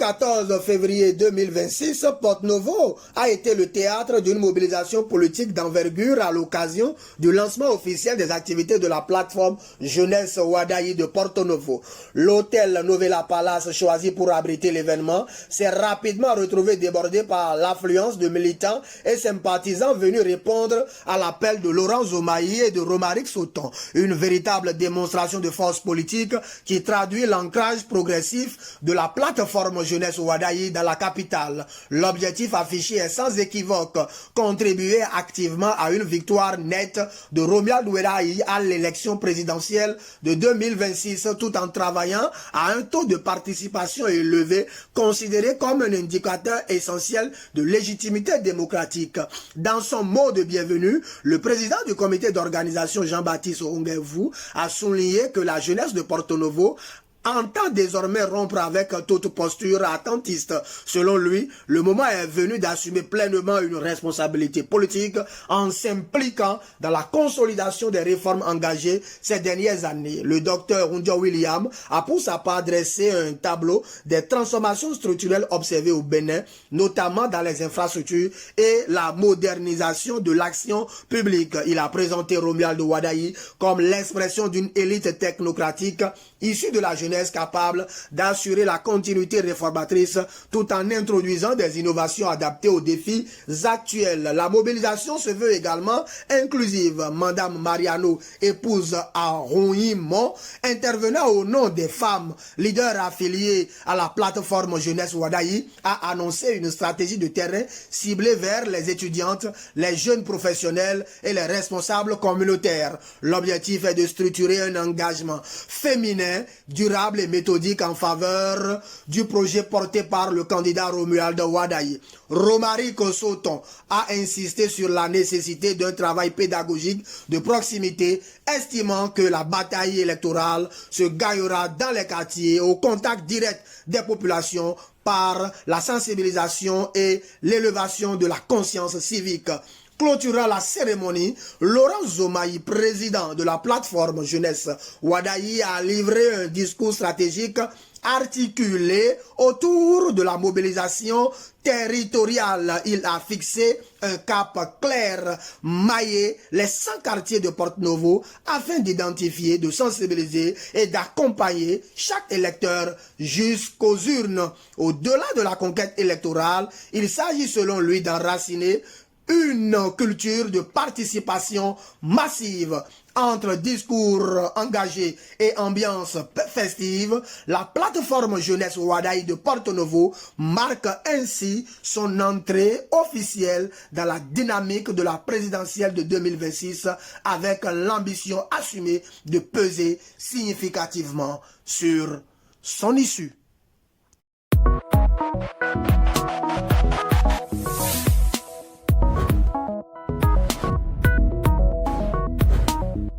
14 février 2026, Porto-Novo a été le théâtre d'une mobilisation politique d'envergure à l'occasion du lancement officiel des activités de la plateforme Jeunesse Wadayi de Porto-Novo. L'hôtel Novella Palace choisi pour abriter l'événement s'est rapidement retrouvé débordé par l'affluence de militants et sympathisants venus répondre à l'appel de Laurent Zomaï et de Romaric Sauton. Une véritable démonstration de force politique qui traduit l'ancrage progressif de la plateforme Jeunesse Wadayi dans la capitale. L'objectif affiché est sans équivoque contribuer activement à une victoire nette de Romuald Wadayi à l'élection présidentielle de 2026 tout en travaillant à un taux de participation élevé considéré comme un indicateur essentiel de légitimité démocratique. Dans son mot de bienvenue, le président du comité d'organisation Jean-Baptiste Onguevou a souligné que la jeunesse de Porto-Novo entend désormais rompre avec toute posture attentiste. Selon lui, le moment est venu d'assumer pleinement une responsabilité politique en s'impliquant dans la consolidation des réformes engagées ces dernières années. Le docteur Undio William a pour sa part dressé un tableau des transformations structurelles observées au Bénin, notamment dans les infrastructures et la modernisation de l'action publique. Il a présenté Romuald Wadayi comme l'expression d'une élite technocratique issue de la jeunesse capable d'assurer la continuité réformatrice tout en introduisant des innovations adaptées aux défis actuels. La mobilisation se veut également inclusive. Madame Mariano, épouse à Rouimont, intervenant au nom des femmes leaders affiliées à la plateforme Jeunesse Wadayi, a annoncé une stratégie de terrain ciblée vers les étudiantes, les jeunes professionnels et les responsables communautaires. L'objectif est de structurer un engagement féminin, durable et méthodique en faveur du projet porté par le candidat Romuald Wadayi. Romaric Sauton a insisté sur la nécessité d'un travail pédagogique de proximité, estimant que la bataille électorale se gagnera dans les quartiers au contact direct des populations par la sensibilisation et l'élévation de la conscience civique. Clôturant la cérémonie, Laurent Zomaï, président de la plateforme Jeunesse Wadayi, a livré un discours stratégique articulé autour de la mobilisation territoriale. Il a fixé un cap clair, maillé les 100 quartiers de Porto-Novo afin d'identifier, de sensibiliser et d'accompagner chaque électeur jusqu'aux urnes. Au-delà de la conquête électorale, il s'agit selon lui d'enraciner une culture de participation massive. Entre discours engagés et ambiance festive, la plateforme Jeunesse Wadayi de Porto-Novo marque ainsi son entrée officielle dans la dynamique de la présidentielle de 2026 avec l'ambition assumée de peser significativement sur son issue.